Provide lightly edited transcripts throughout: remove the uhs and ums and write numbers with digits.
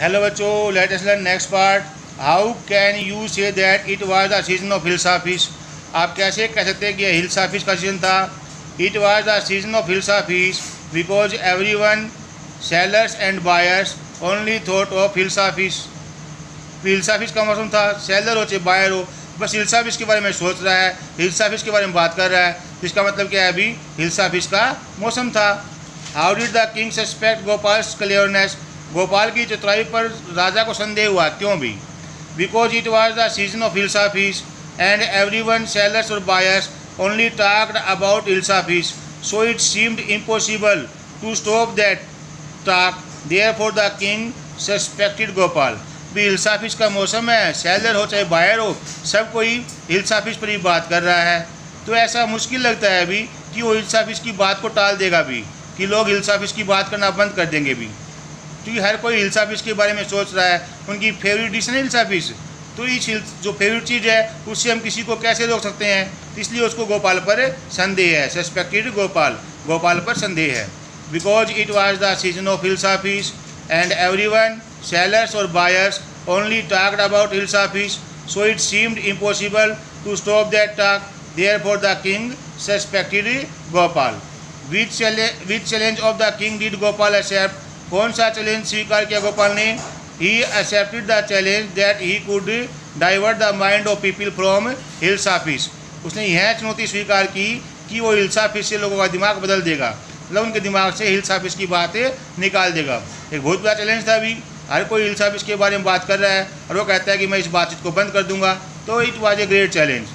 Hello बच्चों, let us learn next part. How can you say that it was the season of hilsa fish. आप कैसे कह सकते हैं कि यह हिल्सा फिश का सीजन था। It was the season of hilsa fish because everyone sellers and buyers only thought of hilsa fish. Hilsa fish का मौसम था, सेलर हो चाहे बायर हो, बस हिल्सा फिश के बारे में सोच रहा है, हिल्सा फिश के बारे में बात कर रहा है। इसका मतलब क्या है, अभी हिल्सा फिश का मौसम था। How did the king suspect Gopal's clearness. Gopal की चतुराई पर राजा को संदेह हुआ, क्यों भी? Because it was the season of hilsa fish and every one sellers और buyers only talked about hilsa fish, so it seemed impossible to stop that talk, therefore the king suspected Gopal. भी हिल्सा फिश का मौसम है, सेलर हो चाहे बायर हो, सब कोई हिल्सा फिश पर ही बात कर रहा है। तो ऐसा मुश्किल लगता है अभी कि वो हिल्सा फिश की बात को टाल देगा भी, कि लोग हिल्सा फिश की बात करना बंद कर देंगे भी, क्योंकि हर कोई हिल्सा फिश के बारे में सोच रहा है। उनकी फेवरेट डिश है हिल्सा फिश, तो इस जो फेवरेट चीज़ है उससे हम किसी को कैसे रोक सकते हैं। इसलिए उसको गोपाल पर संदेह है, सस्पेक्टेड गोपाल पर संदेह है। Because it was the season of hilsa fish and every one sellers और buyers only talked about hilsa fish, so it seemed impossible to stop that talk, therefore the king suspected Gopal. Which challenge of the king did Gopal accept. कौन सा challenge स्वीकार किया गोपाल ने? He accepted the challenge that he could divert the mind of people from hilsa fish. उसने यह चुनौती स्वीकार की कि वो हिल्सा फिश से लोगों का दिमाग बदल देगा, मतलब उनके दिमाग से हिल्सा फिश की बातें निकाल देगा। एक बहुत बड़ा चैलेंज था। अभी हर कोई हिल्सा फिश के बारे में बात कर रहा है और वो कहता है कि मैं इस बातचीत को बंद कर दूंगा, तो it was a great challenge.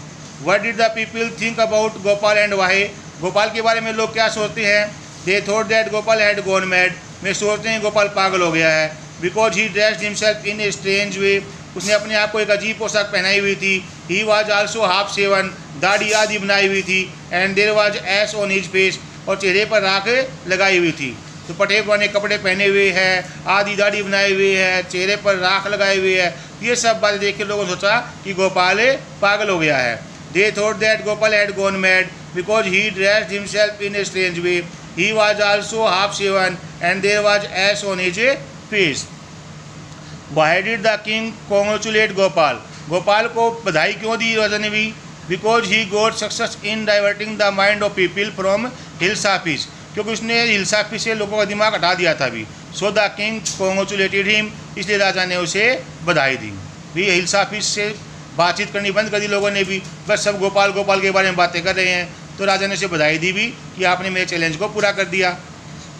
What did the people think about Gopal and why. Gopal के बारे में लोग क्या सोचते हैं? They thought that Gopal had gone mad. वे सोचते हैं गोपाल पागल हो गया है। Because he dressed himself in a strange way. उसने अपने आप को एक अजीब पोशाक पहनाई हुई थी। He was also half seven, दाढ़ी आदि बनाई हुई थी। And there was S on his face, और चेहरे पर राख लगाई हुई थी। तो पटे पुराने कपड़े पहने हुए हैं, आधी दाढ़ी बनाई हुई है, चेहरे पर राख लगाई हुई है। ये सब बातें देख के लोगों ने सोचा कि गोपाल पागल हो गया है। दे thought that Gopal had gone mad because he dressed himself in a strange way. He was also half seven and there was S on his face. Why did the king congratulate Gopal. Gopal को बधाई क्यों दी राजा ने भी? Because he got success in diverting the mind of people from hilsa fish, क्योंकि उसने hilsa fish से लोगों का दिमाग हटा दिया था अभी। So the king congratulated him, इसलिए राजा ने उसे बधाई दी। भी हिल्सा फिश से बातचीत करनी बंद कर दी लोगों ने भी, बस सब गोपाल के बारे में बातें कर रहे हैं। तो राजा ने उसे बधाई दी भी कि आपने मेरे चैलेंज को पूरा कर दिया।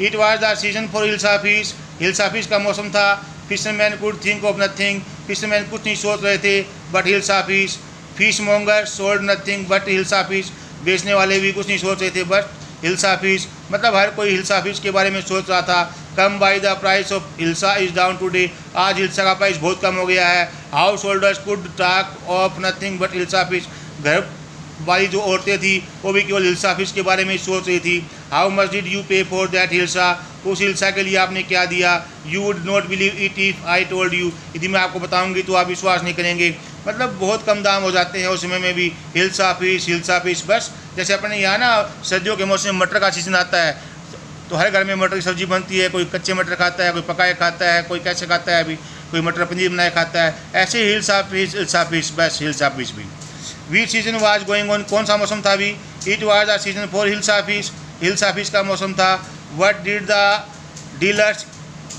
It was the season for hilsa fish. Hilsa fish का मौसम था। Fisherman could think of nothing. Fisherman कुछ नहीं सोच रहे थे but hilsa fish. Fish monger sold nothing but hilsa fish. बेचने वाले भी कुछ नहीं सोच रहे थे बट हिल्सा फिश। मतलब हर कोई हिल्सा फिश के बारे में सोच रहा था। कम by the price of hilsa is down today. आज हिल्सा का प्राइस बहुत कम हो गया है। House holders could talk of nothing but hilsa fish. घर वाली जो औरतें थी वो भी केवल हिल्सा फिश के बारे में सोच रही थी। हाउ मच डिड यू पे फॉर दैट हिल्सा। उस हिल्सा के लिए आपने क्या दिया? You would not believe it if I told you. यदि मैं आपको बताऊंगी तो आप विश्वास नहीं करेंगे। मतलब बहुत कम दाम हो जाते हैं उस समय में भी। हिल्सा फिश बस जैसे अपने यहाँ ना सर्दियों के मौसम में मटर का सीजन आता है तो हर घर में मटर की सब्ज़ी बनती है। कोई कच्चे मटर खाता है, कोई पकाए खाता है, कोई कैसे खाता है, अभी कोई मटर पनीर बनाए खाता है। ऐसे ही हिल्सा फिश बस हिल्सा फिश भी। Which season was going on. कौन सा मौसम था अभी? It was the season for hilsa fish. Hilsa fish का मौसम था। What did the dealers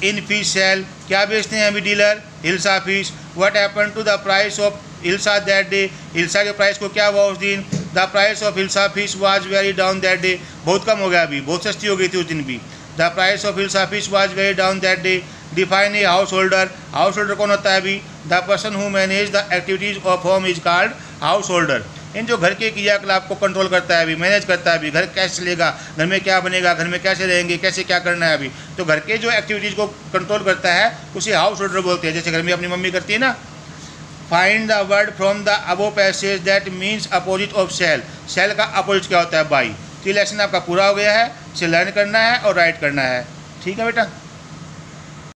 in fish sale. क्या बेचते हैं अभी dealer? Hilsa fish. What happened to the price of hilsa that day. Hilsa के प्राइस को क्या हुआ उस दिन? The price of hilsa fish was very down that day. बहुत कम हो गया अभी, बहुत सस्ती हो गई थी उस दिन भी। The price of hilsa fish was very down that day. Define a house holder. House holder कौन होता है अभी? The person who manage the activities of home is called house holder. इन जो घर के क्रियाकलाप को कंट्रोल करता है अभी, मैनेज करता है अभी, घर कैसे चलेगा, घर में क्या बनेगा, घर में कैसे रहेंगे, कैसे क्या करना है अभी, तो घर के जो एक्टिविटीज़ को कंट्रोल करता है उसे हाउस होल्डर बोलते हैं। जैसे घर में अपनी मम्मी करती है ना। Find the word from the above passage that means opposite of sale. Sale का अपोजिट क्या होता है? बाई। तो लेसन आपका पूरा हो गया है। इसे लर्न करना है और राइट करना है। ठीक है बेटा।